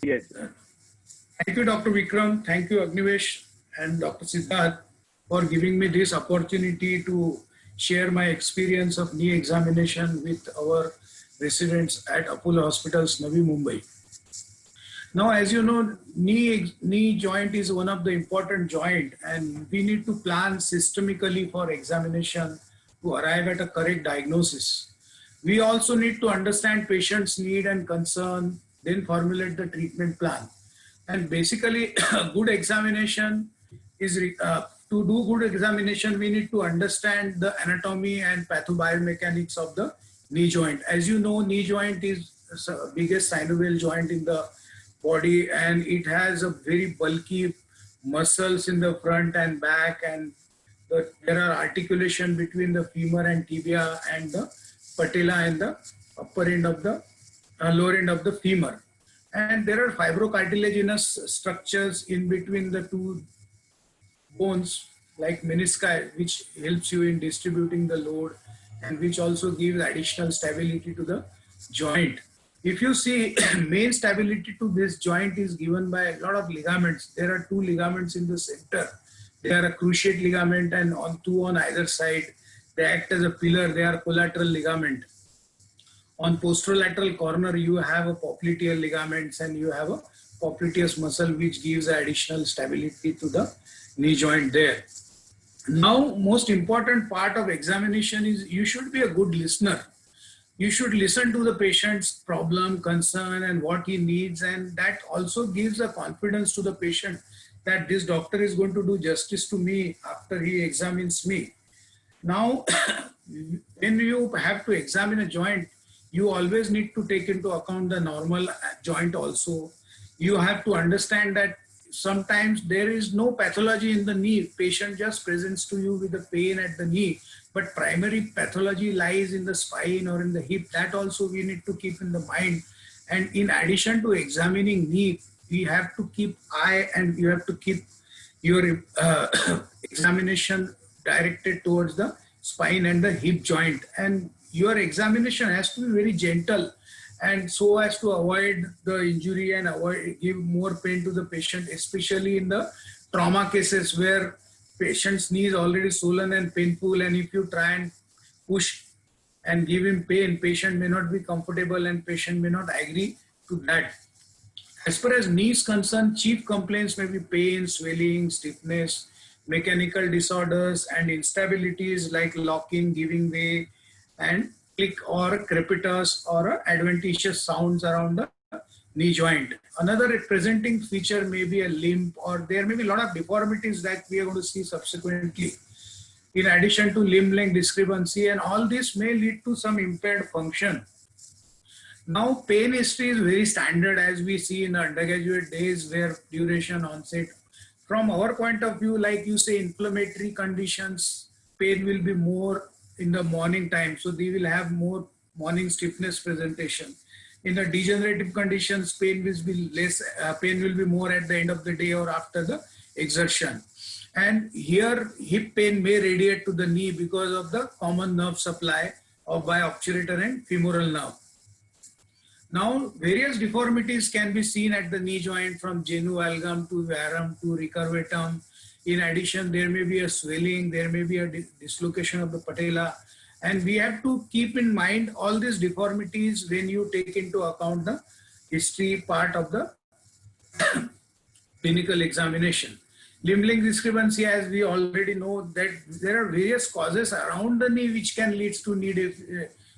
Yes. Thank you, Dr. Vikram. Thank you, Agnivesh and Dr. Siddharth, for giving me this opportunity to share my experience of knee examination with our residents at Apollo Hospitals, Navi Mumbai. Now, as you know, knee joint is one of the important joint, and we need to plan systemically for examination to arrive at a correct diagnosis. We also need to understand patient's need and concern, then formulate the treatment plan. And basically, a good examination is to do good examination, we need to understand the anatomy and pathobiomechanics of the knee joint. As you know, knee joint is the biggest synovial joint in the body, and it has a very bulky muscles in the front and back, and there are articulation between the femur and tibia and the patella and the upper end of the lower end of the femur. And there are fibrocartilaginous structures in between the two bones like menisci, which helps you in distributing the load and which also gives additional stability to the joint. If you see, main stability to this joint is given by a lot of ligaments. There are two ligaments in the center. They are a cruciate ligament and two on either side. They act as a pillar. They are collateral ligament. On posterolateral corner, you have a popliteal ligaments and you have a popliteus muscle, which gives additional stability to the knee joint there. Now, most important part of examination is you should be a good listener. You should listen to the patient's problem, concern, and what he needs, and that also gives a confidence to the patient that this doctor is going to do justice to me after he examines me. Now, when you have to examine a joint, you always need to take into account the normal joint also. You have to understand that sometimes there is no pathology in the knee. Patient just presents to you with the pain at the knee, but primary pathology lies in the spine or in the hip. That also we need to keep in the mind. And in addition to examining knee, we have to keep eye and you have to keep your examination directed towards the spine and the hip joint. And your examination has to be very gentle, and so as to avoid the injury and give more pain to the patient, especially in the trauma cases where patient's knee is already swollen and painful, and if you try and push and give him pain, patient may not be comfortable and patient may not agree to that. As far as knee is concerned, chief complaints may be pain, swelling, stiffness, mechanical disorders, and instabilities like locking, giving way, and click or crepitus or adventitious sounds around the knee joint. Another presenting feature may be a limp, or there may be a lot of deformities that we are going to see subsequently. In addition to limb length discrepancy, and all this may lead to some impaired function. Now, pain history is very standard as we see in the undergraduate days, where duration, onset. From our point of view, like you say, inflammatory conditions, pain will be more in the morning time. So they will have more morning stiffness presentation. In the degenerative conditions, pain will be less, pain will be more at the end of the day or after the exertion. And here, hip pain may radiate to the knee because of the common nerve supply of biobturator and femoral nerve. Now, various deformities can be seen at the knee joint, from genu valgum to varum to recurvatum. In addition, there may be a swelling, there may be a dislocation of the patella. And we have to keep in mind all these deformities when you take into account the history part of the clinical examination. Limb length discrepancy, as we already know, that there are various causes around the knee which can lead to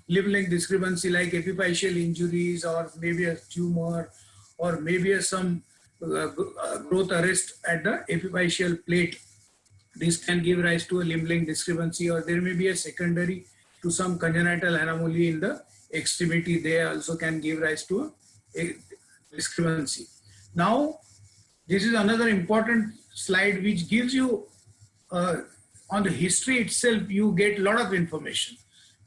limb length discrepancy, like epiphyseal injuries, or maybe a tumor, or maybe some growth arrest at the epiphyseal plate. This can give rise to a limb length discrepancy, or there may be a secondary to some congenital anomaly in the extremity. They also can give rise to a discrepancy. Now, this is another important slide which gives you, on the history itself, you get a lot of information,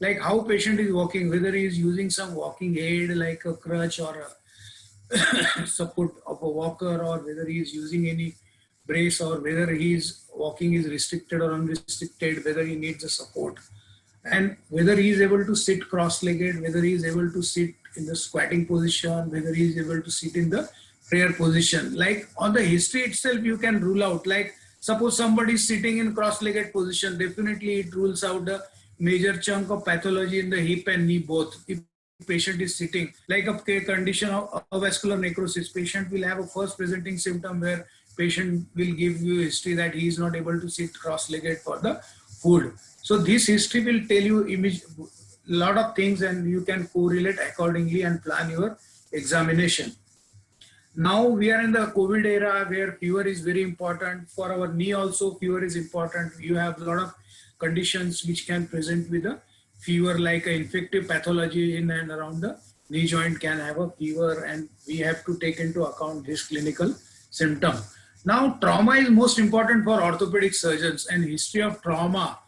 like how patient is walking, whether he is using some walking aid like a crutch or a support of a walker, or whether he is using any brace, or whether his walking is restricted or unrestricted, whether he needs a support, and whether he is able to sit cross-legged, whether he is able to sit in the squatting position, whether he is able to sit in the prayer position. Like on the history itself, you can rule out, like suppose somebody is sitting in cross-legged position, definitely it rules out the major chunk of pathology in the hip and knee both. If patient is sitting, like a condition of avascular necrosis, patient will have a first presenting symptom where patient will give you history that he is not able to sit cross-legged for the food. So this history will tell you image lot of things, and you can correlate accordingly and plan your examination. Now we are in the COVID era where fever is very important. For our knee also, fever is important. You have a lot of conditions which can present with a fever, like an infective pathology in and around the knee joint can have a fever, and we have to take into account this clinical symptom. Now trauma is most important for orthopedic surgeons, and history of trauma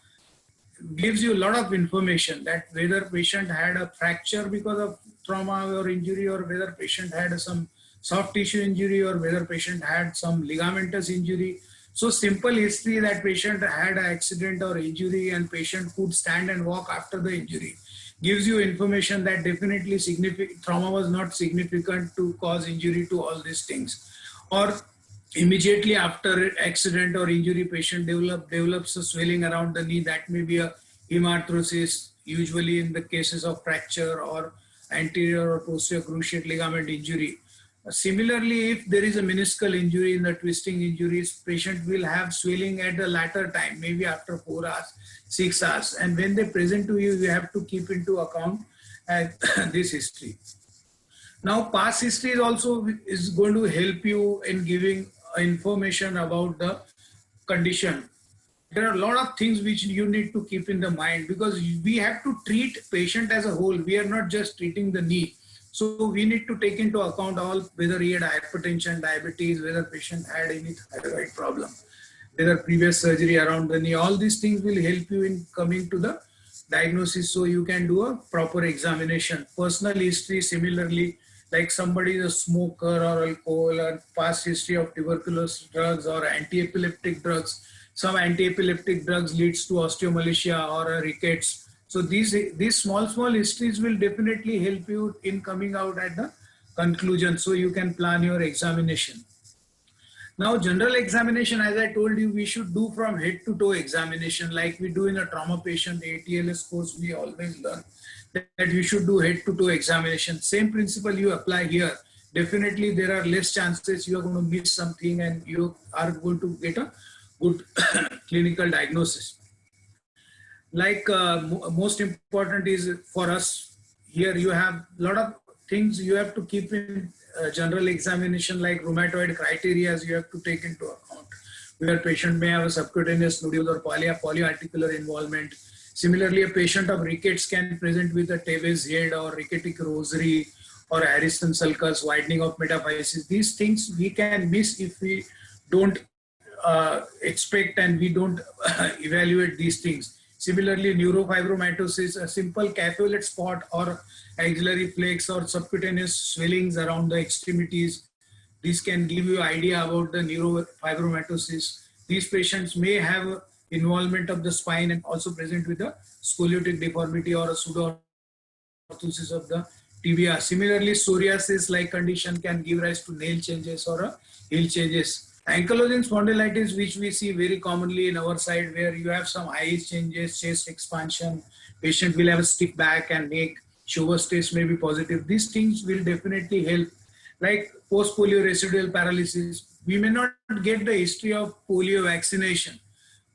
gives you a lot of information that whether patient had a fracture because of trauma or injury, or whether patient had some soft tissue injury, or whether patient had some ligamentous injury. So simple history that patient had an accident or injury and patient could stand and walk after the injury gives you information that definitely trauma was not significant to cause injury to all these things. Or immediately after accident or injury, patient develops a swelling around the knee, that may be a hemarthrosis, usually in the cases of fracture or anterior or posterior cruciate ligament injury. Similarly, if there is a meniscal injury in the twisting injuries, patient will have swelling at the latter time, maybe after 4 hours, 6 hours. And when they present to you, you have to keep into account this history. Now, past history is going to help you in giving information about the condition. There are a lot of things which you need to keep in the mind, because we have to treat patient as a whole. We are not just treating the knee. So we need to take into account all, whether he had hypertension, diabetes, whether patient had any thyroid problem, whether previous surgery around the knee. All these things will help you in coming to the diagnosis, so you can do a proper examination. Personal history, similarly, like somebody is a smoker or alcohol, or past history of tuberculosis drugs or anti-epileptic drugs. Some anti-epileptic drugs leads to osteomalacia or rickets. So these small histories will definitely help you in coming out at the conclusion, so you can plan your examination. Now, general examination, as I told you, we should do from head to toe examination, like we do in a trauma patient ATLS course. We always learn that you should do head to toe examination. Same principle you apply here. Definitely there are less chances you are going to miss something, and you are going to get a good clinical diagnosis. Like most important is for us here, you have a lot of things you have to keep in general examination, like rheumatoid criteria you have to take into account, where patient may have a subcutaneous nodule or polyarticular involvement. Similarly, a patient of rickets can present with a Tevez head or ricketic rosary or Harrison sulcus, widening of metaphysis. These things we can miss if we don't expect and we don't evaluate these things. Similarly, neurofibromatosis, a simple caveolate spot or axillary flakes or subcutaneous swellings around the extremities. This can give you idea about the neurofibromatosis. These patients may have involvement of the spine and also present with a scoliotic deformity or a pseudoorthosis of the tibia. Similarly, psoriasis-like condition can give rise to nail changes or heel changes. Ankylosing spondylitis, which we see very commonly in our side, where you have some eye changes, chest expansion, patient will have a stiff back and neck, Chauver's test may be positive. These things will definitely help. Like post-polio residual paralysis, we may not get the history of polio vaccination,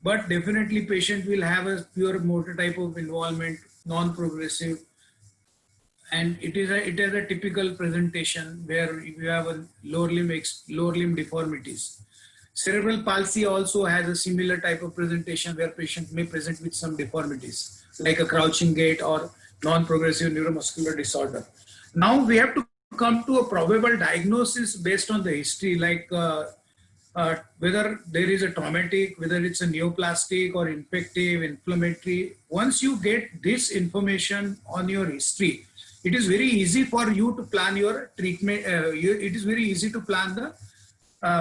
but definitely patient will have a pure motor type of involvement, non-progressive, and it has a typical presentation where you have a lower limb deformities. Cerebral palsy also has a similar type of presentation, where patient may present with some deformities like a crouching gait or non-progressive neuromuscular disorder. Now we have to come to a probable diagnosis based on the history, like whether there is a traumatic, whether it's a neoplastic or infective, inflammatory. Once you get this information on your history, it is very easy for you to plan your treatment. It is very easy to plan the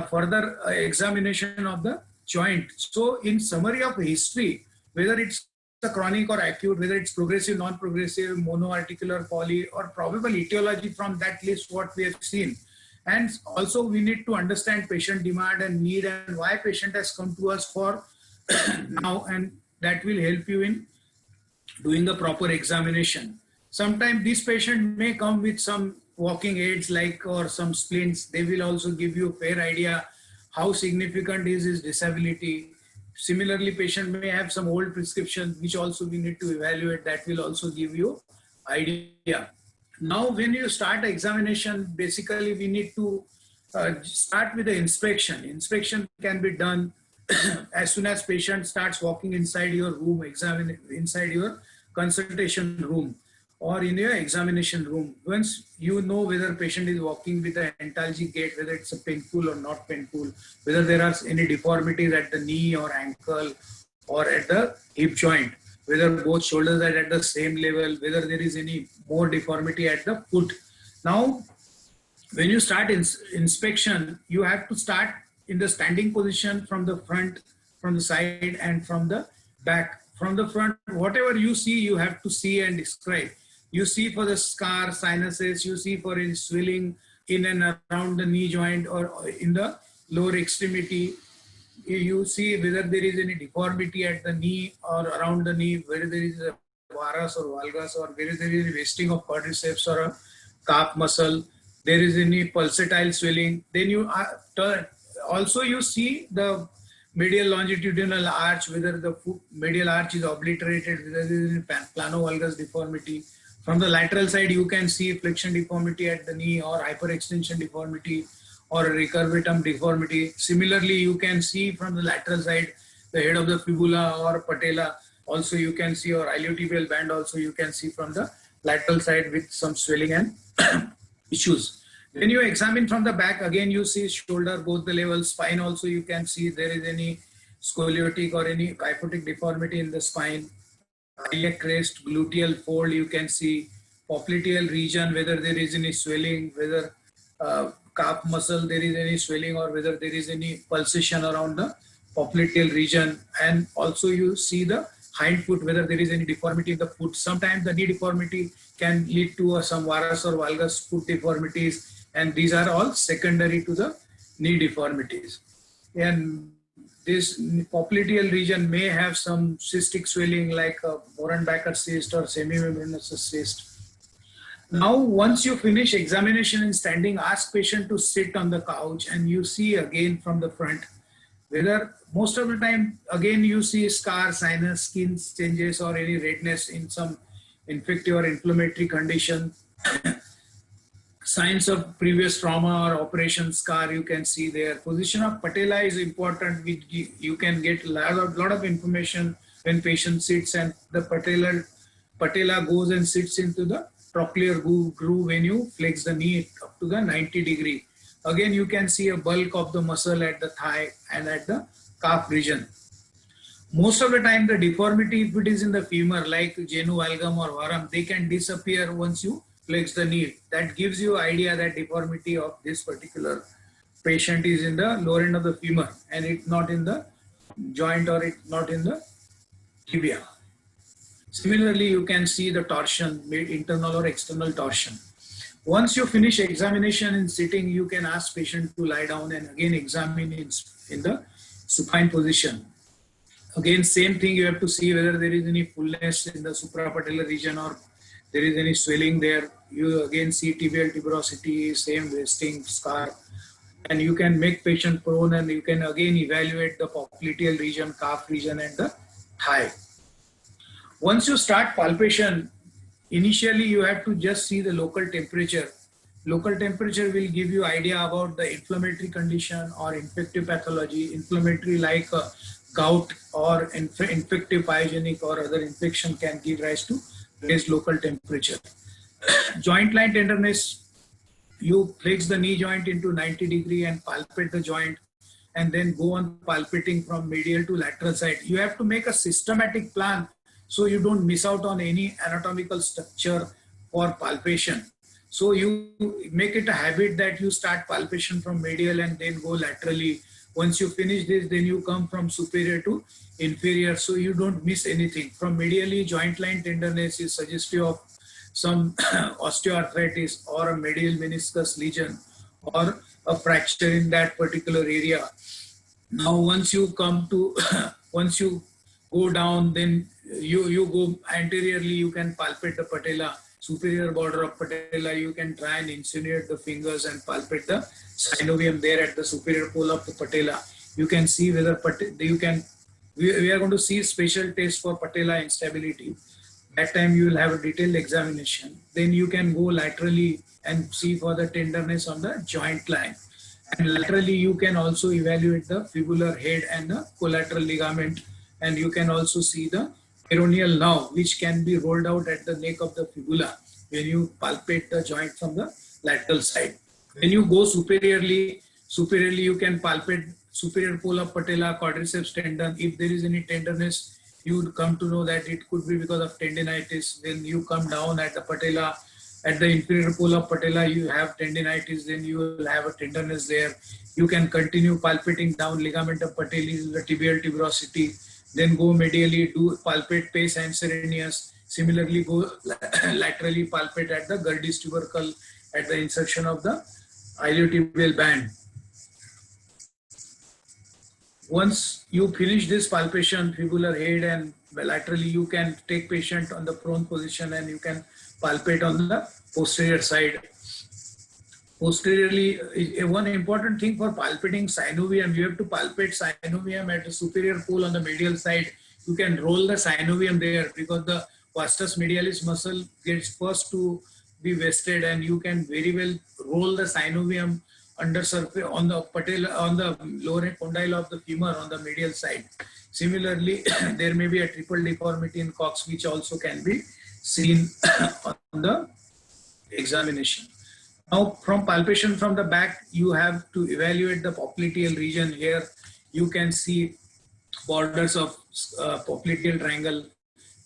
further examination of the joint. So in summary of history, whether it's a chronic or acute, whether it's progressive, non-progressive, monoarticular, poly, or probable etiology from that list what we have seen, And also we need to understand patient demand and need and why patient has come to us for now, and that will help you in doing the proper examination. Sometimes this patient may come with some walking aids like or some splints. They will also give you a fair idea how significant is his disability. Similarly, patient may have some old prescription which also we need to evaluate. That will also give you idea. Now when you start examination, basically we need to start with the inspection. Inspection can be done as soon as patient starts walking inside your room, inside your consultation room or in your examination room. Once you know whether patient is walking with an antalgic gait, whether it's a painful or not painful, whether there are any deformities at the knee or ankle or at the hip joint, whether both shoulders are at the same level, whether there is any more deformity at the foot. Now, when you start inspection, you have to start in the standing position from the front, from the side and from the back. From the front, whatever you see, you have to see and describe. You see for the scar, sinuses, you see for any swelling in and around the knee joint or in the lower extremity. You see whether there is any deformity at the knee or around the knee, whether there is a varus or valgus or whether there is a wasting of quadriceps or a calf muscle, there is any pulsatile swelling. Then you also you see the medial longitudinal arch, whether the medial arch is obliterated, whether there is any planovalgus deformity. From the lateral side, you can see flexion deformity at the knee or hyperextension deformity or recurvatum deformity. Similarly, you can see from the lateral side, the head of the fibula or patella. Also, you can see, or iliotibial band also you can see from the lateral side with some swelling and issues. When you examine from the back, again you see shoulder, both the levels, spine also you can see there is any scoliotic or any kyphotic deformity in the spine. Iliac crest, gluteal fold, you can see popliteal region, whether there is any swelling, whether calf muscle there is any swelling or whether there is any pulsation around the popliteal region. And also you see the hind foot, whether there is any deformity in the foot. Sometimes the knee deformity can lead to some varus or valgus foot deformities, and these are all secondary to the knee deformities. And this popliteal region may have some cystic swelling like a Moran-Backer cyst or semimembranous cyst. Now, once you finish examination in standing, ask patient to sit on the couch and you see again from the front, whether most of the time, again you see scar, sinus, skin changes or any redness in some infective or inflammatory condition. Signs of previous trauma or operation scar you can see there. Position of patella is important. You can get a lot of information when patient sits and the patella goes and sits into the trochlear groove when you flex the knee up to the 90 degree. Again, you can see a bulk of the muscle at the thigh and at the calf region. Most of the time, the deformity, if it is in the femur, like genu valgum or varum, they can disappear once you flex the knee. That gives you idea that deformity of this particular patient is in the lower end of the femur and it's not in the joint or it's not in the tibia. Similarly, you can see the torsion, internal or external torsion. Once you finish examination in sitting, you can ask patient to lie down and again examine in the supine position. Again, same thing, you have to see whether there is any fullness in the suprapatellar region or there is any swelling there. You again see tibial tuberosity, same wasting scar, and you can make patient prone and you can again evaluate the popliteal region, calf region and the thigh. Once you start palpation, initially you have to just see the local temperature. Local temperature will give you idea about the inflammatory condition or infective pathology. Inflammatory like gout or infective pyogenic or other infection can give rise to raised local temperature. Joint line tenderness, you flex the knee joint into 90 degree and palpate the joint and then go on palpating from medial to lateral side. You have to make a systematic plan so you don't miss out on any anatomical structure for palpation. So you make it a habit that you start palpation from medial and then go laterally. Once you finish this, then you come from superior to inferior, so you don't miss anything. From medially, joint line tenderness is suggestive of some osteoarthritis or a medial meniscus lesion or a fracture in that particular area. Now, once you come to, once you go down, then you go anteriorly, you can palpate the patella, superior border of patella. You can try and insinuate the fingers and palpate the synovium there at the superior pole of the patella. You can see whether you can, we are going to see special test for patella instability. That time you will have a detailed examination. Then you can go laterally and see for the tenderness on the joint line. And laterally, you can also evaluate the fibular head and the collateral ligament. And you can also see the peroneal nerve, which can be rolled out at the neck of the fibula when you palpate the joint from the lateral side. When you go superiorly, you can palpate superior pole of patella, quadriceps tendon. If there is any tenderness, you would come to know that it could be because of tendinitis. When you come down at the patella, at the inferior pole of patella, you have tendinitis, then you will have a tenderness there. You can continue palpating down ligament of patellis, the tibial tuberosity, then go medially, do palpate pes anserenius. Similarly, go laterally palpate at the Gerdy's tubercle at the insertion of the iliotibial band. Once you finish this palpation, fibular head and laterally, you can take patient on the prone position and you can palpate on the posterior side. Posteriorly, one important thing for palpating synovium, you have to palpate synovium at the superior pole on the medial side. You can roll the synovium there because the vastus medialis muscle gets first to be vested, and you can very well roll the synovium under surface on the patella, on the lower condyle of the femur on the medial side. Similarly, there may be a triple deformity in Cox, which also can be seen on the examination. Now, from palpation from the back, you have to evaluate the popliteal region. Here, you can see borders of popliteal triangle.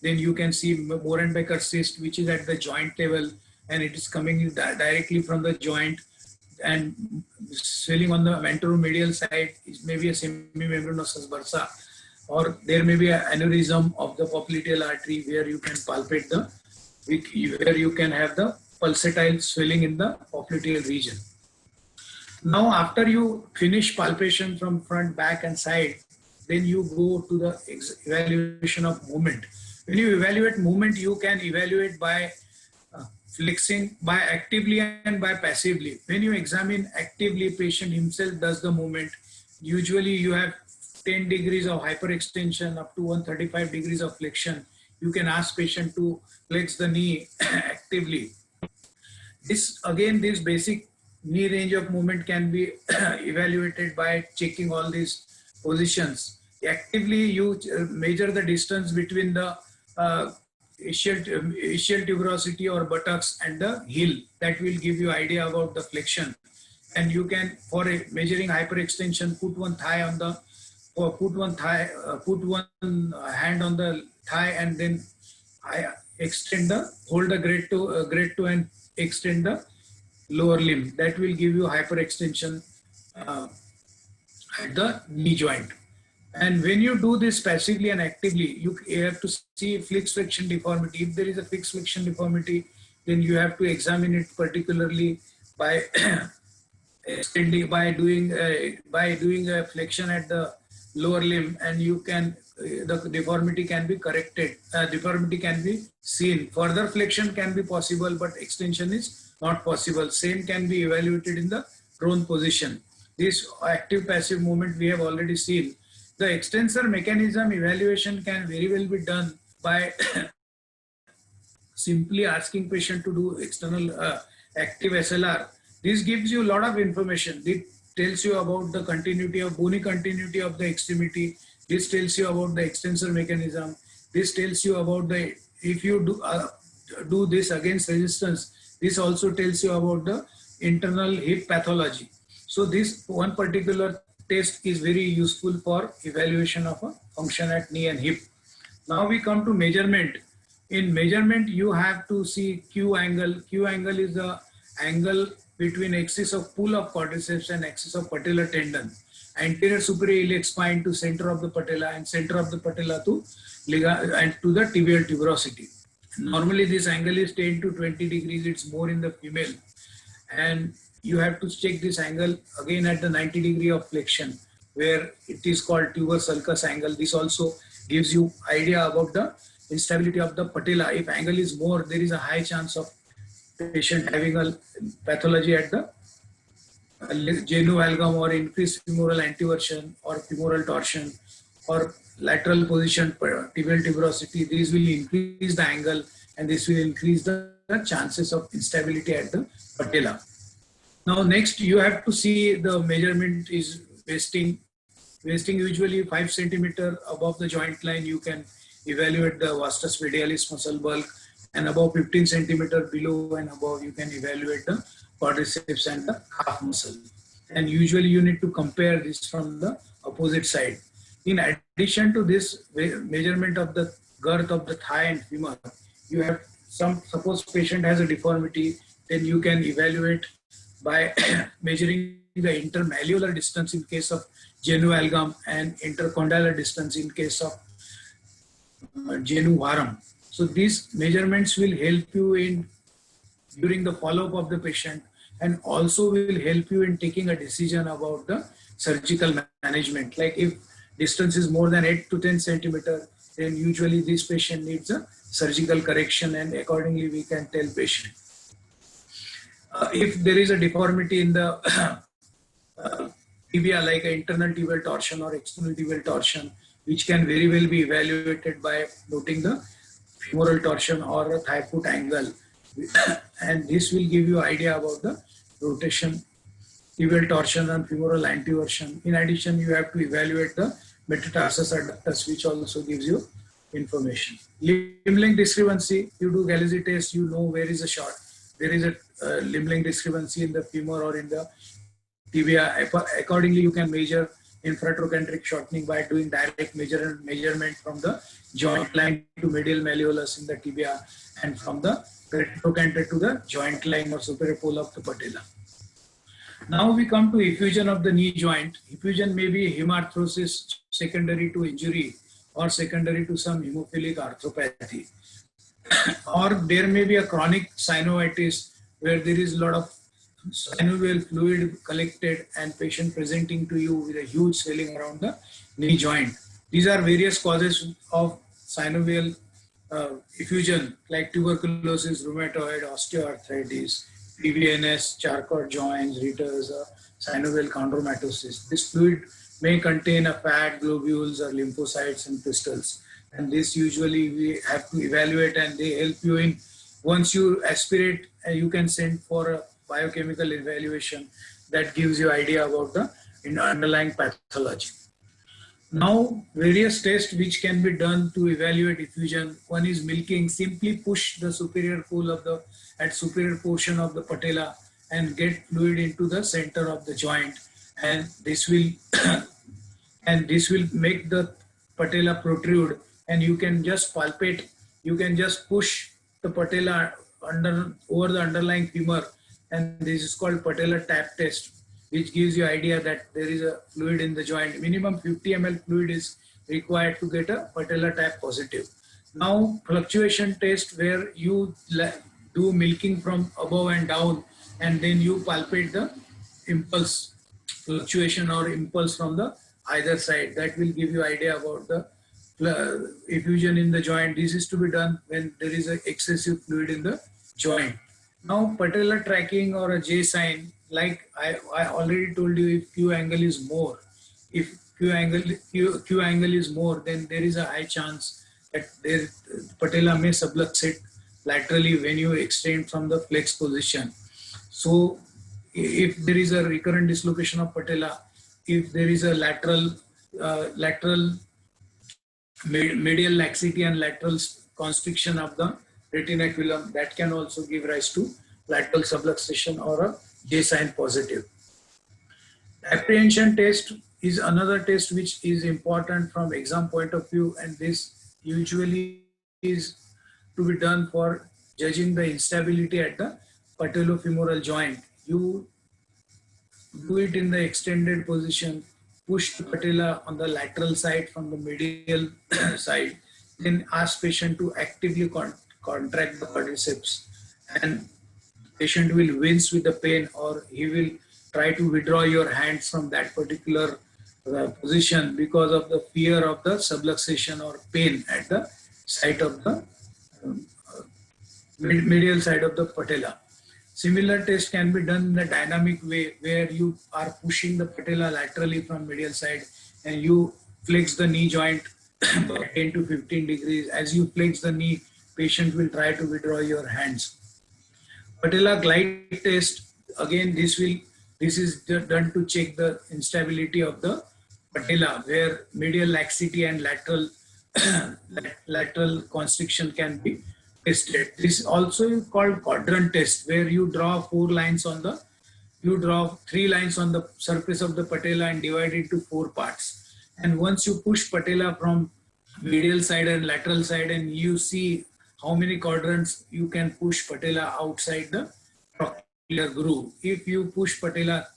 Then you can see Mohren-Becker cyst, which is at the joint level, and it is coming directly from the joint and swelling on the ventromedial side. It may be a semimembranosus bursa, or there may be an aneurysm of the popliteal artery where you can palpate the, where you can have the pulsatile swelling in the popliteal region. Now, after you finish palpation from front, back and side, then you go to the evaluation of movement. When you evaluate movement, you can evaluate by flexing, by actively and by passively. When you examine actively, patient himself does the movement. Usually you have 10 degrees of hyperextension up to 135 degrees of flexion. You can ask patient to flex the knee actively. This basic knee range of movement can be evaluated by checking all these positions. Actively, you measure the distance between the ischial tuberosity or buttocks and the heel. That will give you idea about the flexion. And you can, for measuring hyperextension, put one thigh on the, or put one hand on the thigh, and then extend the, hold the great toe and extend the lower limb. That will give you hyperextension at the knee joint. And when you do this passively and actively, you have to see fixed flexion deformity. If there is a fixed flexion deformity, then you have to examine it particularly by extending, by doing a flexion at the lower limb, and you can, the deformity can be corrected. Deformity can be seen. Further flexion can be possible, but extension is not possible. Same can be evaluated in the prone position. This active passive movement we have already seen. The extensor mechanism evaluation can very well be done by simply asking patient to do external active SLR. This gives you a lot of information. It tells you about the continuity of bony continuity of the extremity. This tells you about the extensor mechanism. This tells you about the, if you do this against resistance, this also tells you about the internal hip pathology. So this one particular test is very useful for evaluation of a function at knee and hip. Now we come to measurement. In measurement, you have to see Q angle. Q angle is the angle between axis of pull of quadriceps and axis of patellar tendon. Anterior superior iliac spine to center of the patella, and center of the patella to and to the tibial tuberosity. Normally this angle is 10 to 20 degrees. It's more in the female. And you have to check this angle again at the 90 degree of flexion, where it is called tuber sulcus angle. This also gives you idea about the instability of the patella. If angle is more, there is a high chance of patient having a pathology at the genu valgum or increased femoral anteversion or femoral torsion or lateral position tibial tuberosity. These will increase the angle and this will increase the chances of instability at the patella. Now next you have to see the measurement is wasting. Wasting usually 5 centimeter above the joint line, you can evaluate the vastus medialis muscle bulk, and above 15 centimeter below and above you can evaluate the quadriceps and the calf muscle. And usually you need to compare this from the opposite side. In addition to this measurement of the girth of the thigh and femur, you have suppose patient has a deformity, then you can evaluate by measuring the intermalleolar distance in case of genu valgum and intercondylar distance in case of genu varum. So these measurements will help you in during the follow-up of the patient and also will help you in taking a decision about the surgical management. Like if distance is more than 8 to 10 centimeter, then usually this patient needs a surgical correction and accordingly we can tell patient. If there is a deformity in the tibia, like an internal tibial torsion or external tibial torsion, which can very well be evaluated by noting the femoral torsion or a thigh foot angle. And this will give you idea about the rotation, tibial torsion and femoral anteversion. In addition, you have to evaluate the metatarsus adductus, which also gives you information. Limb length discrepancy, you do Galeazzi test, you know where is a short. There is a limb length discrepancy in the femur or in the tibia. Accordingly, you can measure infratrochanteric shortening by doing direct measurement from the joint line to medial malleolus in the tibia and from the trochanter to the joint line or superior pole of the patella. Now we come to effusion of the knee joint. Effusion may be hemarthrosis secondary to injury or secondary to some hemophilic arthropathy. Or there may be a chronic synovitis where there is a lot of synovial fluid collected and patient presenting to you with a huge swelling around the knee joint. These are various causes of synovial effusion like tuberculosis, rheumatoid, osteoarthritis, PVNS, Charcot joints, Ritter's, synovial chondromatosis. This fluid may contain a fat, globules or lymphocytes and crystals. And this usually we have to evaluate and they help you in, once you aspirate, you can send for a biochemical evaluation that gives you idea about the underlying pathology. Now, various tests which can be done to evaluate effusion. One is milking. Simply push the superior pole of the superior portion of the patella and get fluid into the center of the joint, and this will make the patella protrude, and you can just palpate. You can just push the patella over the underlying femur, and this is called patella tap test, which gives you idea that there is a fluid in the joint. Minimum 50 ml fluid is required to get a patella tap positive. Now, fluctuation test, where you do milking from above and down, and then you palpate the impulse, fluctuation or impulse from the either side. That will give you idea about the effusion in the joint. This is to be done when there is a excessive fluid in the joint. Now, patellar tracking or a J sign, like I already told you, if Q angle is more, Q angle is more, then there is a high chance that patella may subluxate laterally when you extend from the flex position. So if there is a recurrent dislocation of patella, if there is a lateral medial laxity and lateral constriction of the retinaculum, that can also give rise to lateral subluxation or a J sign positive. Apprehension test is another test which is important from exam point of view, and this usually is to be done for judging the instability at the patellofemoral joint. You do it in the extended position, push the patella on the lateral side from the medial side, then ask patient to actively contract the quadriceps, and patient will wince with the pain, or he will try to withdraw your hands from that particular position because of the fear of the subluxation or pain at the site of the um, medial side of the patella. Similar test can be done in a dynamic way where you are pushing the patella laterally from medial side and you flex the knee joint by 10 to 15 degrees. As you flex the knee, patient will try to withdraw your hands. Patella glide test, again this is done to check the instability of the patella where medial laxity and lateral constriction can be tested. This also is called quadrant test where you draw three lines on the surface of the patella and divide it into 4 parts. And once you push patella from medial side and lateral side and you see how many quadrants you can push patella outside the trochlear groove. If you push patella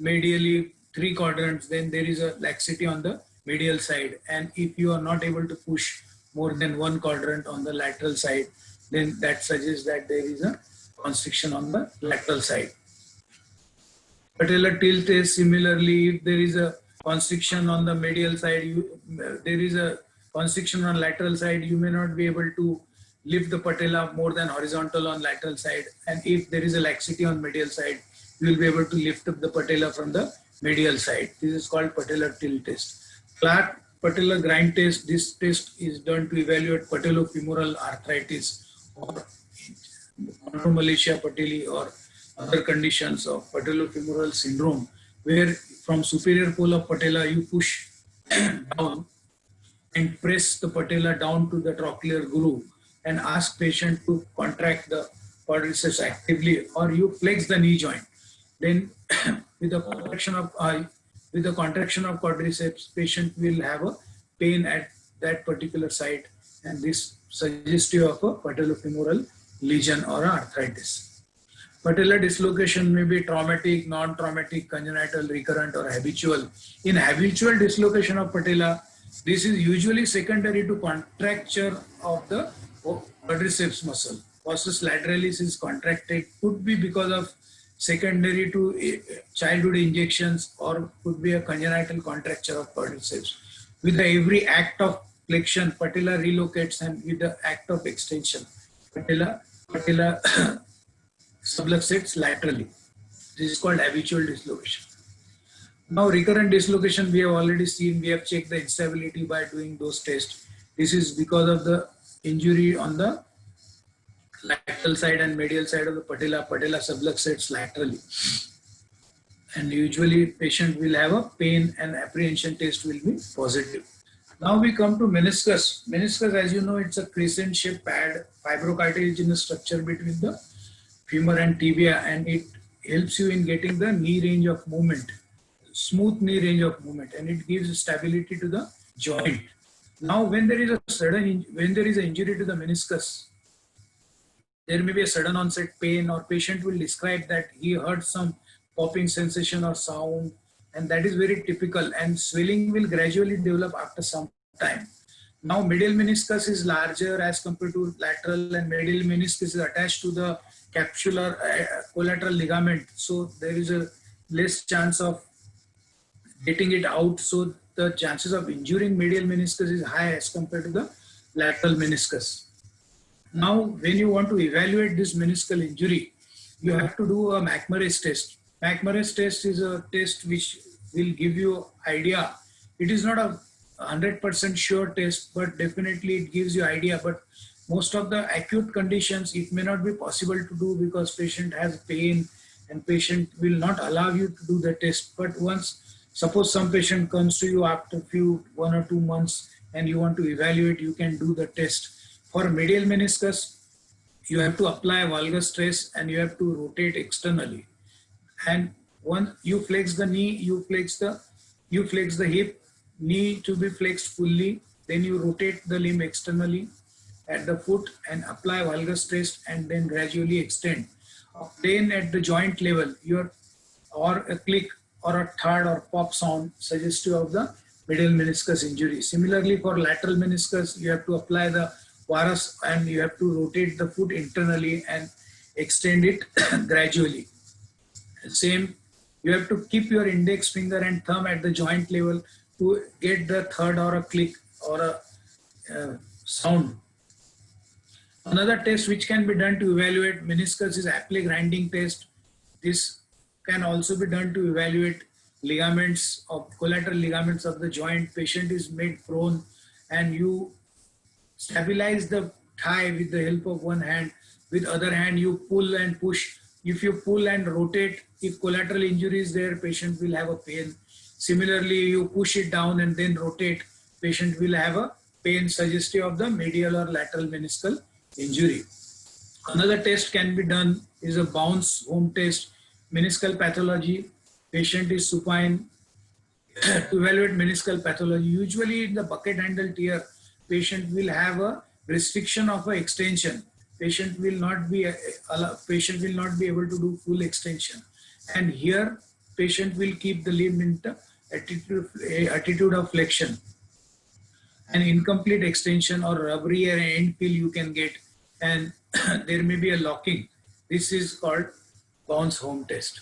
medially 3 quadrants, then there is a laxity on the medial side. And if you are not able to push more than 1 quadrant on the lateral side, then that suggests that there is a constriction on the lateral side. Patellar tilt is similarly, if there is a constriction on the medial side, there is a constriction on lateral side, you may not be able to lift the patella more than horizontal on lateral side. And if there is a laxity on medial side, you will be able to lift up the patella from the medial side. This is called patellar tilt test. Flat patellar grind test, this test is done to evaluate patellofemoral arthritis or chondromalacia patelli or other conditions of patellofemoral syndrome, where from superior pole of patella you push down and press the patella down to the trochlear groove and ask patient to contract the quadriceps actively, or you flex the knee joint. Then with the contraction of quadriceps, patient will have a pain at that particular site, and this suggestive of a patellofemoral lesion or arthritis. Patellar dislocation may be traumatic, non-traumatic, congenital, recurrent, or habitual. In habitual dislocation of patella, this is usually secondary to contracture of the quadriceps muscle. Vastus lateralis is contracted, could be because of secondary to childhood injections, or could be a congenital contracture of quadriceps. With every act of flexion, patella relocates, and with the act of extension, patella subluxates laterally. This is called habitual dislocation. Now recurrent dislocation, we have already seen, we have checked the instability by doing those tests. This is because of the injury on the lateral side and medial side of the patella. Patella subluxates laterally. And usually patient will have a pain and apprehension test will be positive. Now we come to meniscus. Meniscus, as you know, it's a crescent shaped pad, fibrocartilaginous structure between the femur and tibia, and it helps you in getting the knee range of movement, smooth knee range of movement, and it gives stability to the joint. Now, when there is an injury to the meniscus, there may be a sudden onset pain, or patient will describe that he heard some popping sensation or sound, and that is very typical, and swelling will gradually develop after some time. Now, medial meniscus is larger as compared to lateral, and medial meniscus is attached to the capsular collateral ligament, so there is a less chance of getting it out, so the chances of injuring medial meniscus is high as compared to the lateral meniscus. Now, when you want to evaluate this meniscal injury, you have to do a McMurray's test. McMurray's test is a test which will give you idea. It is not a 100% sure test, but definitely it gives you idea. But most of the acute conditions, it may not be possible to do because patient has pain and patient will not allow you to do the test. But once, suppose some patient comes to you after 1 or 2 months and you want to evaluate, you can do the test. For medial meniscus, you have to apply valgus stress and you have to rotate externally. And once you flex the knee, you flex the hip, knee to be flexed fully, then you rotate the limb externally at the foot and apply valgus stress and then gradually extend. Then at the joint level, or a click or a thud or pop sound suggestive of the medial meniscus injury. Similarly, for lateral meniscus, you have to apply the varus and you have to rotate the foot internally, and extend it gradually. Same, you have to keep your index finger and thumb at the joint level to get the thud or a click or a sound. Another test which can be done to evaluate meniscus is Apley grinding test. This can also be done to evaluate ligaments of collateral ligaments of the joint. Patient is made prone and you stabilize the thigh with the help of one hand. With other hand, you pull and push. If you pull and rotate, if collateral injury is there, patient will have a pain. Similarly, you push it down and then rotate, patient will have a pain suggestive of the medial or lateral meniscal injury. Another test can be done is a bounce home test, meniscal pathology. Patient is supine. To evaluate meniscal pathology, usually in the bucket handle tear, patient will have a restriction of a extension. Patient will not be able to do full extension, and here patient will keep the limb in the attitude of flexion. An incomplete extension or rubbery end pill you can get, and there may be a locking. This is called bounce home test.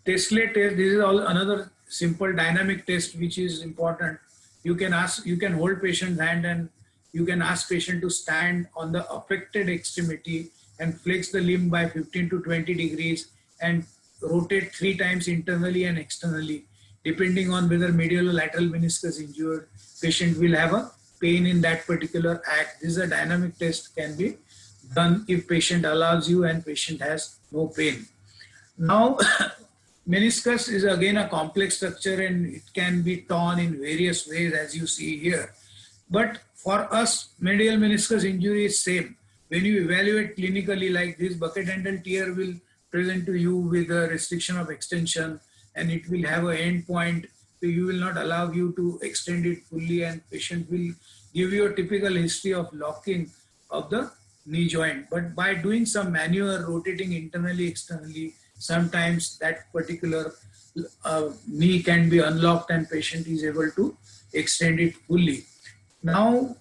Testlet test, this is all another simple dynamic test which is important. You can hold patient's hand and you can ask patient to stand on the affected extremity and flex the limb by 15 to 20 degrees and rotate 3 times internally and externally. Depending on whether medial or lateral meniscus injured, patient will have a pain in that particular act. This is a dynamic test, can be done if patient allows you and patient has no pain. Now, meniscus is again a complex structure and it can be torn in various ways as you see here. But for us, medial meniscus injury is same. When you evaluate clinically, like this bucket handle tear will present to you with a restriction of extension and it will have an end point. So you will not allow you to extend it fully and patient will give you a typical history of locking of the knee joint. But by doing some manual rotating internally, externally, sometimes that particular knee can be unlocked and patient is able to extend it fully. Now,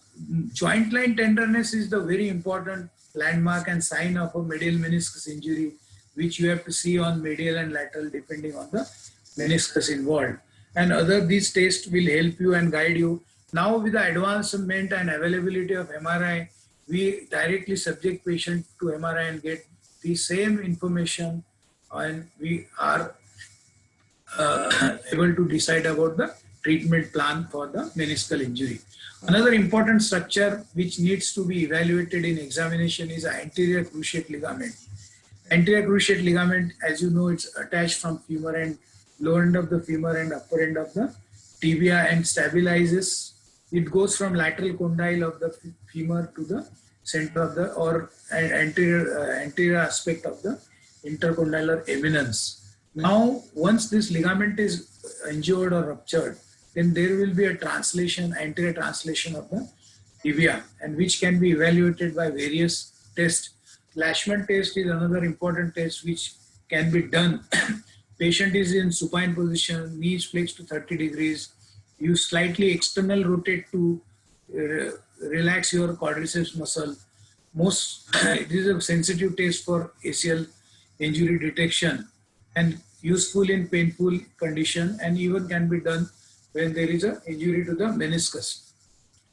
joint line tenderness is the very important landmark and sign of a medial meniscus injury, which you have to see on medial and lateral depending on the meniscus involved. And these tests will help you and guide you. Now with the advancement and availability of MRI, we directly subject patient to MRI and get the same information, and we are able to decide about the treatment plan for the meniscal injury. Another important structure which needs to be evaluated in examination is anterior cruciate ligament. Anterior cruciate ligament, as you know, it's attached from femur and lower end of the femur and upper end of the tibia and stabilizes. It goes from lateral condyle of the femur to the center of the or anterior aspect of the intercondylar eminence. Now, once this ligament is injured or ruptured, then there will be a translation, anterior translation of the tibia, and which can be evaluated by various tests. Lashman test is another important test which can be done. Patient is in supine position, knees flexed to 30 degrees. You slightly external rotate to relax your quadriceps muscle. It is a sensitive test for ACL injury detection and useful in painful condition, and even can be done when there is an injury to the meniscus.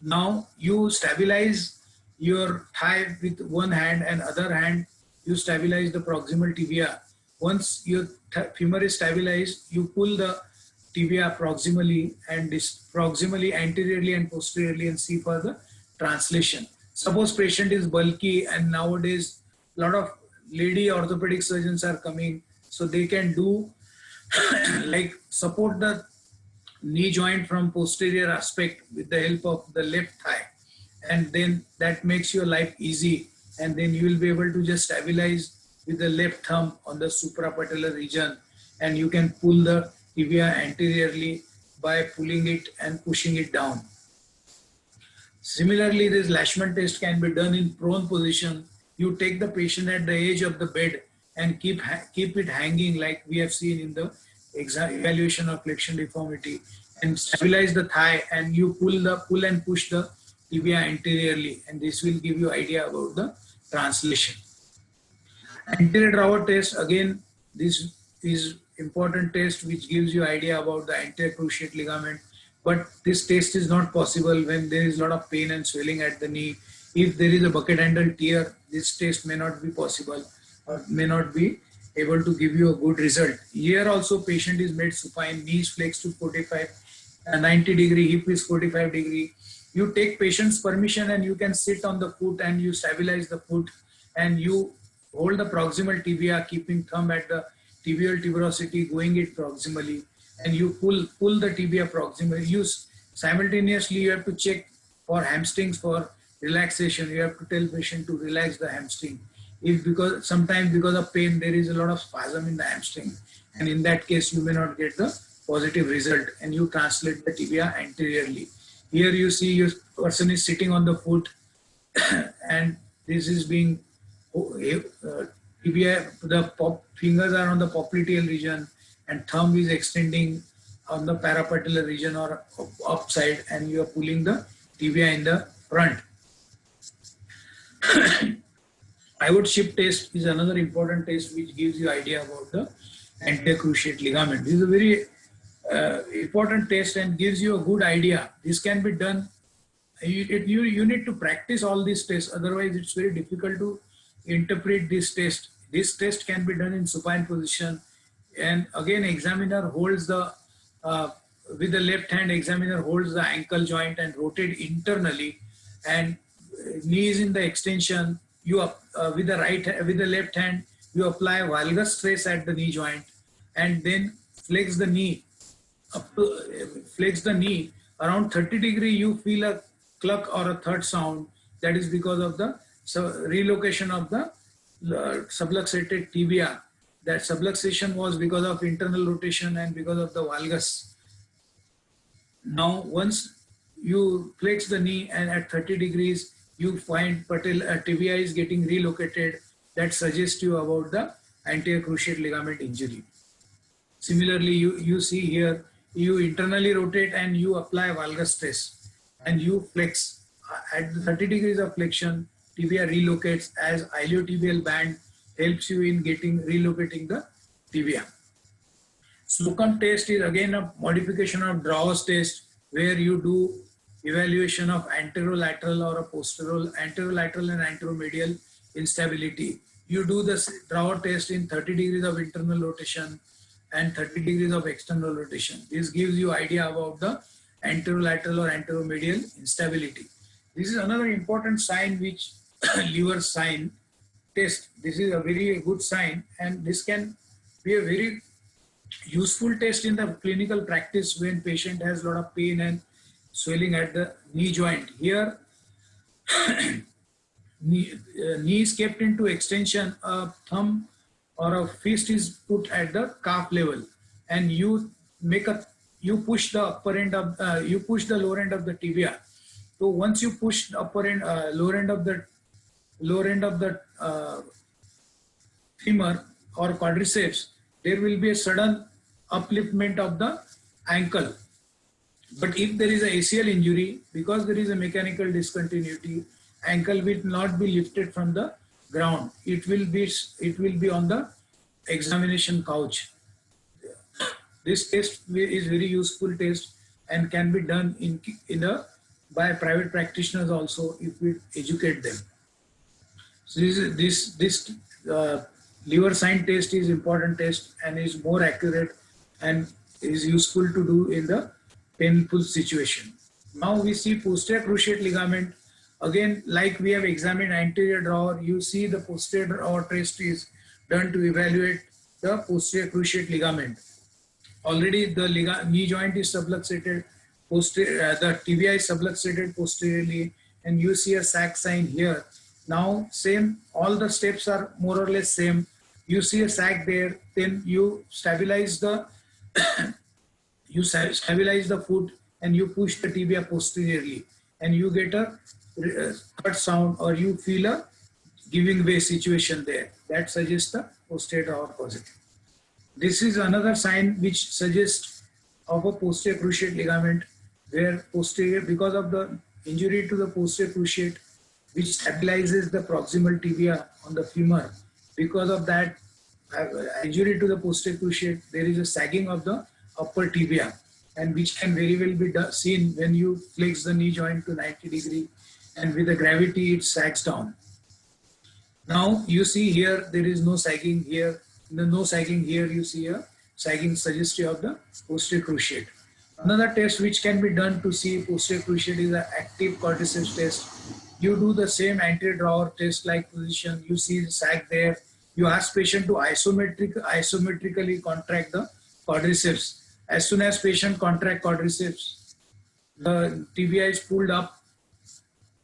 Now you stabilize your thigh with one hand and other hand you stabilize the proximal tibia. Once your femur is stabilized, you pull the tibia proximally and proximally, anteriorly and posteriorly, and see for the translation. Suppose patient is bulky, and nowadays a lot of lady orthopedic surgeons are coming, so they can do like support the knee joint from posterior aspect with the help of the left thigh, and then that makes your life easy, and then you will be able to just stabilize with the left thumb on the suprapatellar region, and you can pull the tibia anteriorly by pulling it and pushing it down. Similarly, this Lashman test can be done in prone position. You take the patient at the edge of the bed and keep it hanging like we have seen in the evaluation of flexion deformity, and stabilize the thigh, and you pull and push the tibia anteriorly, and this will give you idea about the translation. Anterior drawer test, again, this is important test which gives you idea about the anterior cruciate ligament. But this test is not possible when there is a lot of pain and swelling at the knee. If there is a bucket handle tear, this test may not be possible or may not be able to give you a good result. Here also patient is made supine, knees flexed to 45, 90 degree, hip is 45 degree. You take patient's permission and you can sit on the foot and you stabilize the foot and you hold the proximal tibia, keeping thumb at the tibial tuberosity, going it proximally, and you pull the tibia proximally. Simultaneously you have to check for hamstrings for relaxation. You have to tell patient to relax the hamstring. If because sometimes because of pain there is a lot of spasm in the hamstring, and in that case you may not get the positive result, and you translate the tibia anteriorly. Here you see your person is sitting on the foot and this is being tibia, the fingers are on the popliteal region and thumb is extending on the parapatellar region or upside, and you are pulling the tibia in the front. Pivot shift test is another important test which gives you idea about the anterior cruciate ligament. This is a very important test and gives you a good idea. This can be done. You need to practice all these tests, otherwise it's very difficult to interpret this test. This test can be done in supine position, and again examiner holds the with the left hand, examiner holds the ankle joint and rotate internally, and knee is in the extension. You with the left hand you apply valgus stress at the knee joint and then flex the knee around 30 degree. You feel a cluck or a thud sound. That is because of the relocation of the subluxated tibia. That subluxation was because of internal rotation and because of the valgus. Now once you flex the knee and at 30 degrees you find tibia is getting relocated, that suggests you about the anterior cruciate ligament injury. Similarly, you see here, you internally rotate and you apply valgus stress and you flex. At the 30 degrees of flexion, tibia relocates as iliotibial band helps you in relocating the tibia. Slocum test is again a modification of Drawer's test where you do evaluation of anterolateral or a anterolateral and anteromedial instability. You do the Drawer test in 30 degrees of internal rotation and 30 degrees of external rotation. This gives you idea about the anterolateral or anteromedial instability. This is another important sign which lever sign test. This is a very good sign, and this can be a very useful test in the clinical practice when patient has a lot of pain and swelling at the knee joint. Here knee is kept into extension, a thumb or a fist is put at the calf level, and you push the upper end of you push the lower end of the tibia. So once you push the upper end lower end of the femur or quadriceps, there will be a sudden upliftment of the ankle. But if there is a ACL injury, because there is a mechanical discontinuity, ankle will not be lifted from the ground. It will be on the examination couch. This test is very useful test and can be done by private practitioners also if we educate them. So this lever sign test is important test and is more accurate and is useful to do in the painful situation. Now we see posterior cruciate ligament. Again, like we have examined anterior drawer, you see the posterior drawer test is done to evaluate the posterior cruciate ligament. Already the knee joint is subluxated, the tibia is subluxated posteriorly, and you see a sac sign here. Now same, all the steps are more or less same. You see a sac there, then you stabilize the foot and you push the tibia posteriorly, and you get a thud sound or you feel a giving way situation there. That suggests the posterior or positive. This is another sign which suggests of a posterior cruciate ligament, where posterior, because of the injury to the posterior cruciate, which stabilizes the proximal tibia on the femur, Because of that injury to the posterior cruciate, there is a sagging of the upper tibia, and which can very well be seen when you flex the knee joint to 90 degree, and with the gravity it sags down. Now you see here there is no sagging here. No sagging here. You see a sagging suggestive of the posterior cruciate. Another test which can be done to see posterior cruciate is an active quadriceps test. You do the same anterior drawer test like position. You see the sag there. You ask patient to isometrically contract the quadriceps. As soon as patient contract quadriceps, the tibia is pulled up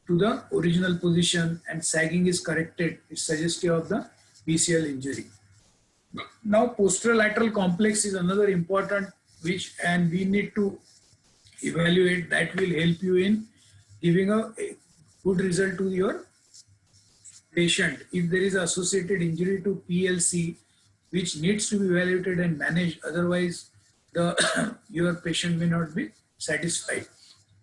to the original position and sagging is corrected. It's suggestive of the PCL injury. Now posterolateral complex is another important and we need to evaluate. That will help you in giving a good result to your patient. If there is associated injury to PLC, which needs to be evaluated and managed, otherwise your patient may not be satisfied.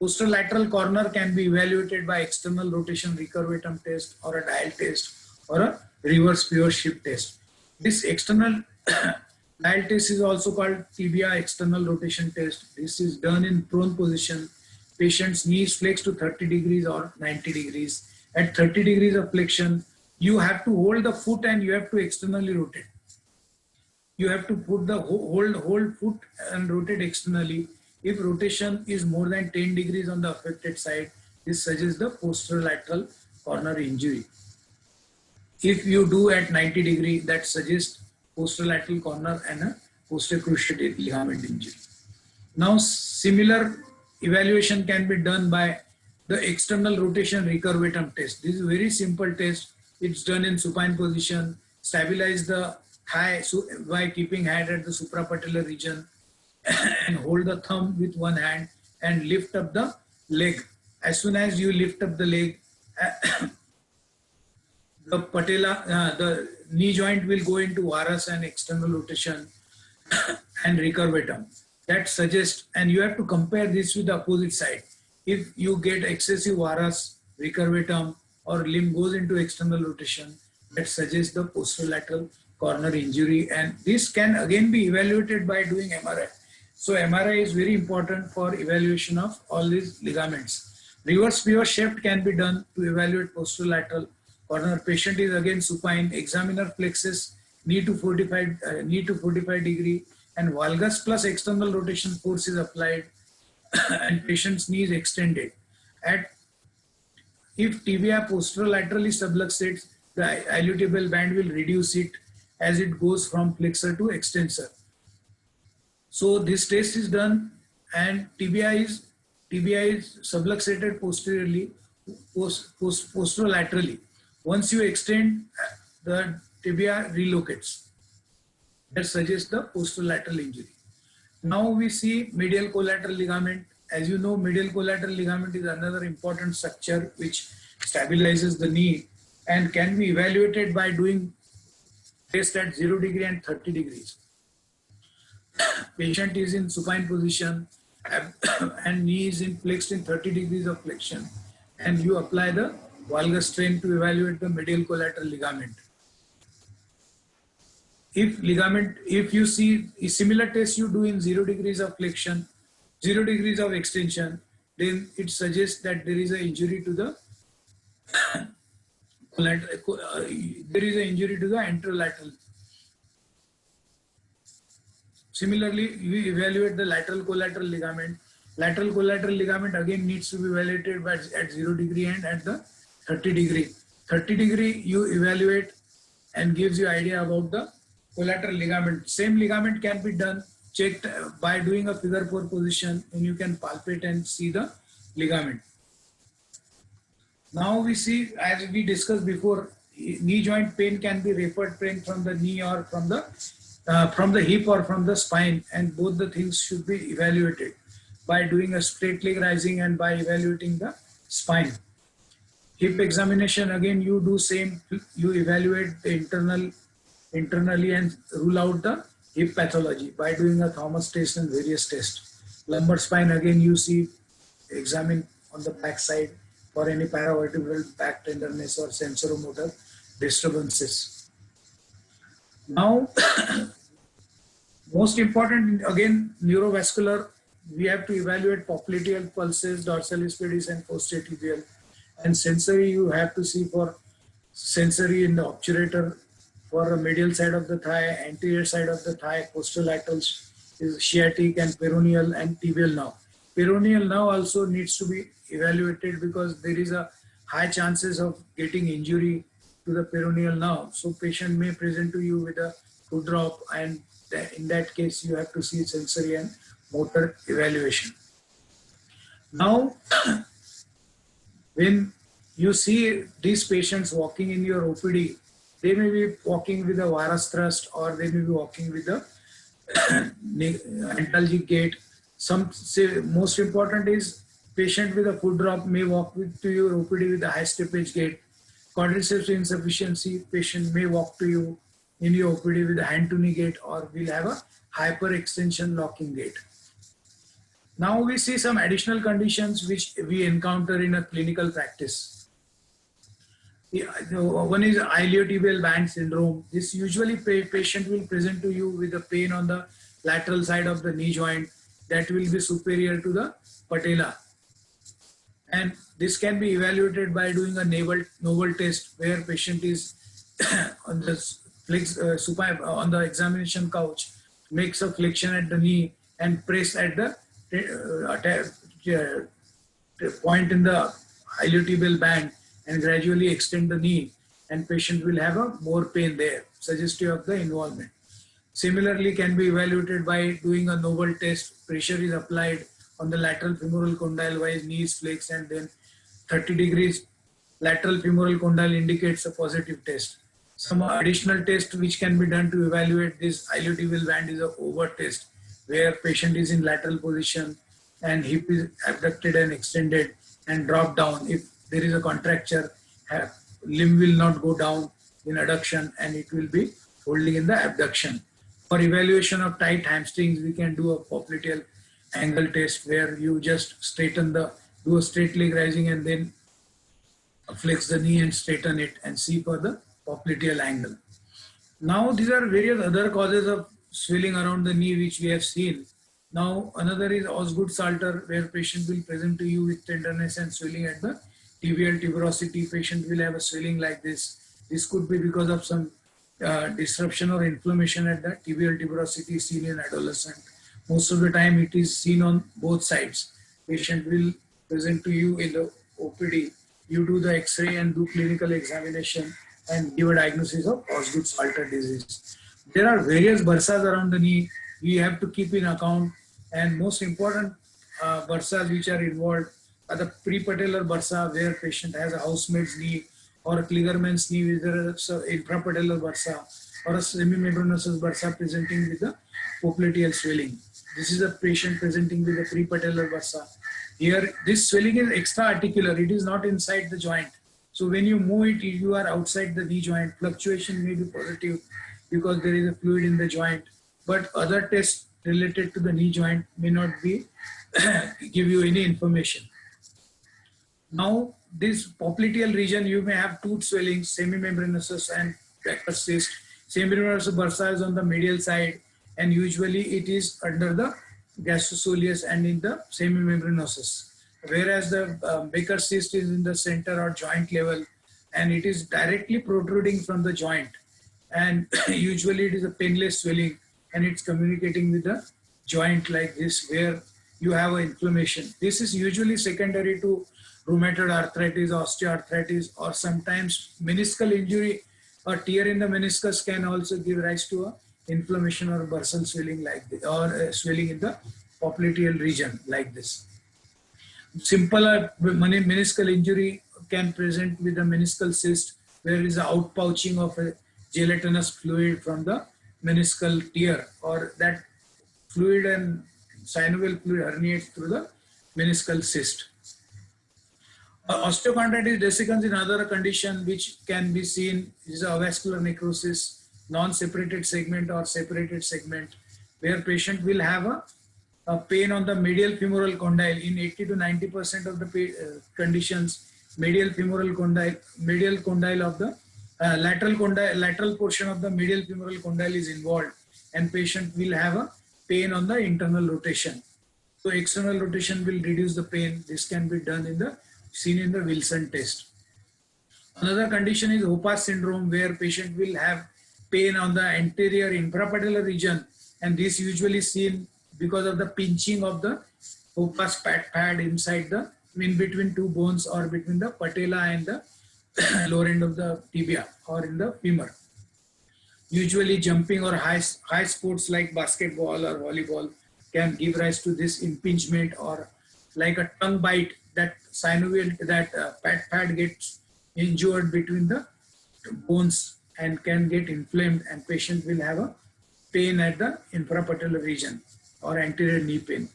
Posterolateral corner can be evaluated by external rotation recurvatum test or a dial test or a reverse pivot shift test. This external dial test is also called tibia external rotation test. This is done in prone position. Patient's knees flex to 30 degrees or 90 degrees. At 30 degrees of flexion, you have to hold the foot and you have to externally rotate. You have to put the hold foot and rotate externally. If rotation is more than 10 degrees on the affected side, this suggests the posterolateral corner injury. If you do at 90 degree, that suggests posterolateral corner and a posterior cruciate ligament injury. Now, similar evaluation can be done by the external rotation recurvatum test. This is a very simple test. It's done in supine position. Stabilize the thigh by keeping hand at the suprapatellar region and hold the thumb with one hand and lift up the leg. As soon as you lift up the leg, the patella, the knee joint will go into varus and external rotation and recurvatum. That suggests, and you have to compare this with the opposite side. If you get excessive varus, recurvatum, or limb goes into external rotation, that suggests the posterolateral corner injury, and this can again be evaluated by doing MRI. So MRI is very important for evaluation of all these ligaments. Reverse pivot shift can be done to evaluate posterolateral corner. Patient is again supine. Examiner flexes knee to 45 degree, and valgus plus external rotation force is applied, and patient's knee is extended. If tibia posterolaterally subluxates, the iliotibial band will reduce it as it goes from flexor to extensor. So this test is done, and tibia is subluxated posteriorly, posterolaterally. Once you extend, the tibia relocates. That suggests the posterolateral injury. Now we see medial collateral ligament. As you know, medial collateral ligament is another important structure which stabilizes the knee and can be evaluated by doing test at 0 degree and 30 degrees. Patient is in supine position and knee is flexed in 30 degrees of flexion, and you apply the valgus strain to evaluate the medial collateral ligament. If you see a similar test you do in 0 degrees of flexion, 0 degrees of extension, then it suggests that there is an injury to the anterolateral. Similarly, we evaluate the lateral collateral ligament. Lateral collateral ligament again needs to be evaluated at 0 degree and at the 30 degree. 30 degree you evaluate and gives you idea about the collateral ligament. Same ligament can be checked by doing a figure 4 position, and you can palpate and see the ligament. Now we see, as we discussed before, knee joint pain can be referred pain from the knee or from the hip or from the spine, and both the things should be evaluated by doing a straight leg rising and by evaluating the spine. Hip examination, again you do same, you evaluate the internally and rule out the hip pathology by doing a Thomas test and various tests. Lumbar spine, again you see, examine on the back side for any paravertebral back tenderness or sensoromotor disturbances. Now, most important, again, neurovascular, we have to evaluate popliteal pulses, dorsalis pedis, and posterolateral. And sensory, you have to see for sensory in the obturator, for the medial side of the thigh, anterior side of the thigh, posterolateral is sciatic and peroneal and tibial nerve. Peroneal nerve also needs to be evaluated because there is a high chances of getting injury to the peroneal nerve. So patient may present to you with a foot drop, and in that case you have to see sensory and motor evaluation. Now, when you see these patients walking in your OPD, they may be walking with a varus thrust, or they may be walking with a antalgic gait. Some say most important is patient with a foot drop may walk to your OPD with a high steppage gait. Quadriceps insufficiency, patient may walk to you in your OPD with a hand to knee gait, or will have a hyperextension locking gait. Now we see some additional conditions which we encounter in a clinical practice. One is iliotibial band syndrome. This usually patient will present to you with a pain on the lateral side of the knee joint that will be superior to the patella. And this can be evaluated by doing a Noble test, where patient is on the examination couch, makes a flexion at the knee and press at the point in the iliotibial band and gradually extend the knee, and patient will have a more pain there, suggestive of the involvement. Similarly, can be evaluated by doing a Noble test. Pressure is applied on the lateral femoral condyle while knee is flexed, and then 30 degrees lateral femoral condyle indicates a positive test. Some additional test which can be done to evaluate this iliotibial band is a overt test, where patient is in lateral position and hip is abducted and extended and drop down. If there is a contracture, limb will not go down in adduction and it will be holding in the abduction. For evaluation of tight hamstrings, we can do a popliteal angle test, where you just straighten do a straight leg rising and then flex the knee and straighten it and see for the popliteal angle. Now these are various other causes of swelling around the knee which we have seen. Now another is Osgood-Salter, where patient will present to you with tenderness and swelling at the tibial tuberosity. Patient will have a swelling like this. This could be because of some disruption or inflammation at the tibial tuberosity seen in adolescent. Most of the time it is seen on both sides. Patient will present to you in the OPD. You do the X-ray and do clinical examination and give a diagnosis of Osgood-Salter disease. There are various bursas around the knee we have to keep in account, and most important bursas which are involved are the prepatellar bursa, where patient has a housemaid's knee, or a Kligerman's knee with an infrapatellar bursa, or a semimembranosus bursa presenting with the popliteal swelling. This is a patient presenting with a prepatellar bursa. Here, this swelling is extra-articular. It is not inside the joint. So when you move it, you are outside the knee joint. Fluctuation may be positive because there is a fluid in the joint. But other tests related to the knee joint may not be give you any information. Now, this popliteal region, you may have tooth swelling, semimembranosus and Becker cyst. Semimembranosus bursa is on the medial side, and usually it is under the gastrosoleus and in the semimembranosus. Whereas the Becker cyst is in the center or joint level, and it is directly protruding from the joint. And usually it is a painless swelling, and it's communicating with the joint like this, where you have an inflammation. This is usually secondary to rheumatoid arthritis, osteoarthritis, or sometimes meniscal injury or tear in the meniscus can also give rise to a inflammation or bursal swelling like this, or swelling in the popliteal region like this. Simple meniscal injury can present with a meniscal cyst, where there is an outpouching of a gelatinous fluid from the meniscal tear, or that fluid and synovial fluid herniates through the meniscal cyst. Osteochondritis dissecans is another condition which can be seen is a avascular necrosis, non-separated segment or separated segment, where patient will have a pain on the medial femoral condyle. In 80 to 90% of the conditions, medial condyle of the lateral portion of the medial femoral condyle is involved, and patient will have a pain on the internal rotation. So external rotation will reduce the pain. This can be done seen in the Wilson test. Another condition is Hoppas syndrome, where patient will have pain on the anterior infrapatellar region, and this usually seen because of the pinching of the Hoppas pad inside in between two bones, or between the patella and the lower end of the tibia, or in the femur. Usually jumping or high sports like basketball or volleyball can give rise to this impingement, or like a tongue bite, that synovial, that pad gets injured between the bones and can get inflamed, and patient will have a pain at the infrapatellar region or anterior knee pain.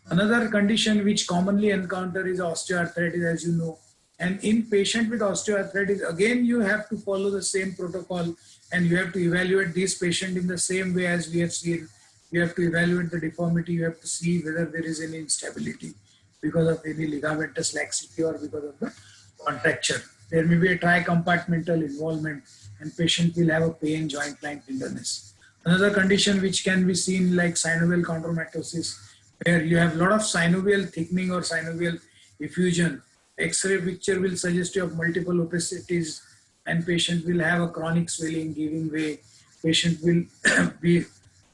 Another condition which commonly encounter is osteoarthritis, as you know. And in patient with osteoarthritis, again, you have to follow the same protocol, and you have to evaluate this patient in the same way as we have seen. You have to evaluate the deformity. You have to see whether there is any instability because of any ligamentous laxity or because of the contracture. There may be a tricompartmental involvement, and patient will have a pain, joint line tenderness. Another condition which can be seen like synovial chondromatosis, where you have a lot of synovial thickening or synovial effusion. X-ray picture will suggest you have multiple opacities, and patient will have a chronic swelling giving way. Patient will be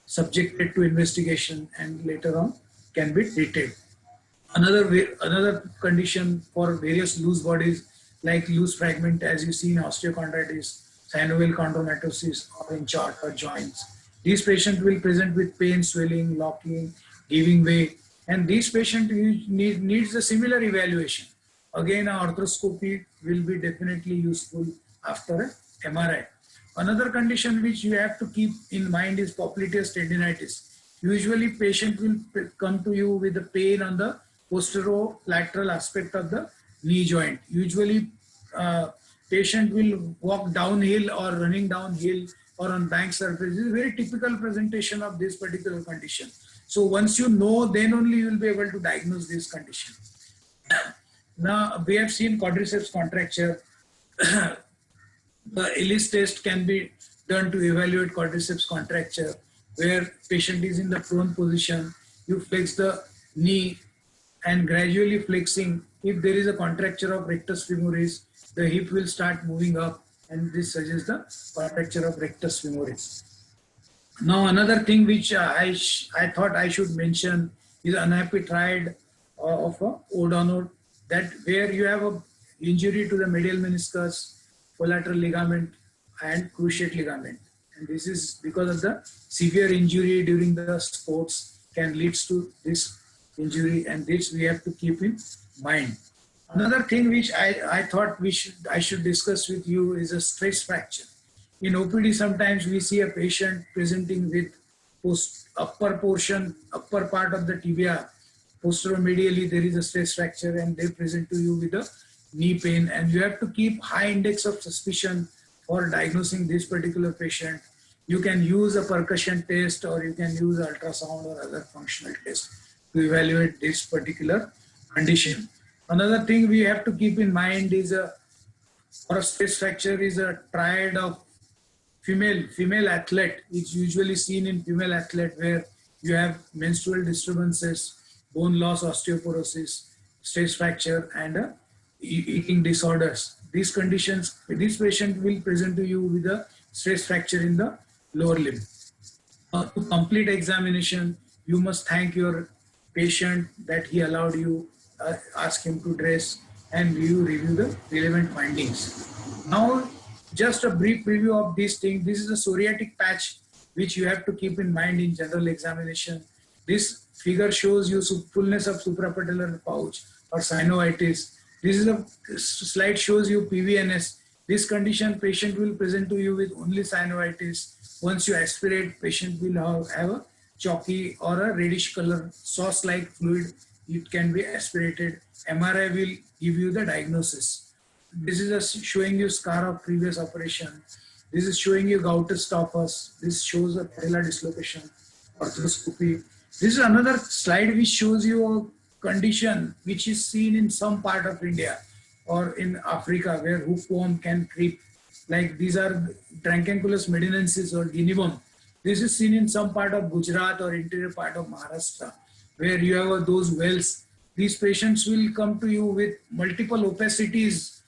subjected to investigation and later on can be treated. Another condition for various loose bodies like loose fragment, as you see in osteochondritis, synovial chondromatosis, or in chart or joints. These patients will present with pain, swelling, locking, giving way, and these patients needs a similar evaluation. Again, arthroscopy will be definitely useful after a MRI. Another condition which you have to keep in mind is popliteus tendinitis. Usually patient will come to you with the pain on the posterolateral aspect of the knee joint. Usually patient will walk downhill or running downhill or on bank surface. This is a very typical presentation of this particular condition. So once you know, then only you will be able to diagnose this condition. Now we have seen quadriceps contracture. The Ellis test can be done to evaluate quadriceps contracture, where patient is in the prone position. You flex the knee, and gradually flexing, if there is a contracture of rectus femoris, the hip will start moving up, and this suggests the contracture of rectus femoris. Now another thing which I thought I should mention is unhappy triad of O'Donnell, that where you have a injury to the medial meniscus, collateral ligament, and cruciate ligament, and this is because of the severe injury during the sports can lead to this injury, and this we have to keep in mind. Another thing which I thought I should discuss with you is a stress fracture. In OPD, sometimes we see a patient presenting with upper part of the tibia, posteromedially there is a stress fracture, and they present to you with a knee pain, and you have to keep high index of suspicion for diagnosing this particular patient. You can use a percussion test, or you can use ultrasound or other functional test to evaluate this particular condition. Another thing we have to keep in mind is for a stress fracture is a triad of female athlete. It's usually seen in female athlete, where you have menstrual disturbances, bone loss, osteoporosis, stress fracture, and eating disorders. These conditions, this patient will present to you with a stress fracture in the lower limb. To complete examination, you must thank your patient that he allowed you, ask him to dress, and you review the relevant findings. Now, just a brief preview of these things. This is a psoriatic patch which you have to keep in mind in general examination. This figure shows you fullness of suprapatellar pouch or synovitis. This is a slide shows you PVNS. This condition, patient will present to you with only synovitis. Once you aspirate, patient will have a chalky or a reddish color sauce-like fluid. It can be aspirated. MRI will give you the diagnosis. This is showing you scar of previous operation. This is showing you goutus tophus. This shows a patellar dislocation, arthroscopy. This is another slide which shows you a condition which is seen in some part of India or in Africa, where hookworm can creep like these are Drunkenculus medinensis or Guinea worm. This is seen in some part of Gujarat or interior part of Maharashtra, where you have those wells. These patients will come to you with multiple opacities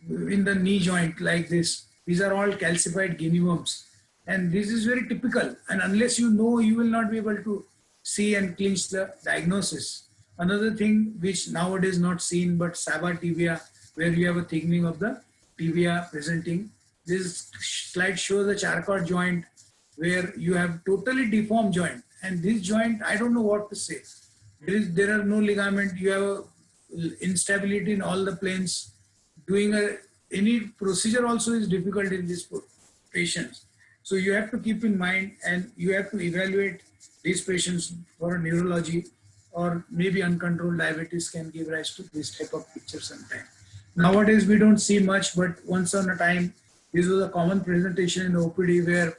in the knee joint like this. These are all calcified Guinea worms. And this is very typical. And unless you know, you will not be able to see and clinch the diagnosis. Another thing which nowadays not seen, but Saba tibia, where you have a thickening of the tibia presenting. This slide shows the Charcot joint where you have totally deformed joint. And this joint, I don't know what to say. There are no ligament. You have a instability in all the planes. Doing any procedure also is difficult in these patients. So you have to keep in mind, and you have to evaluate these patients for neurology, or maybe uncontrolled diabetes can give rise to this type of picture sometimes. Nowadays we don't see much, but once on a time, this was a common presentation in OPD where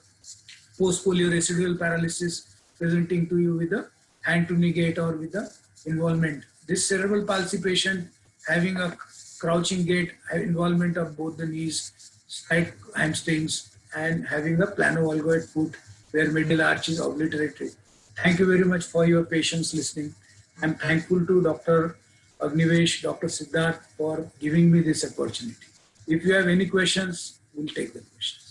post-polio residual paralysis presenting to you with a hand to knee gait or with the involvement. This cerebral palsy patient having a crouching gait, involvement of both the knees, slight hamstrings, and having the planovalgoid foot where middle arch is obliterated. Thank you very much for your patience listening. I'm thankful to Dr. Agnivesh, Dr. Siddharth for giving me this opportunity. If you have any questions, we'll take the questions.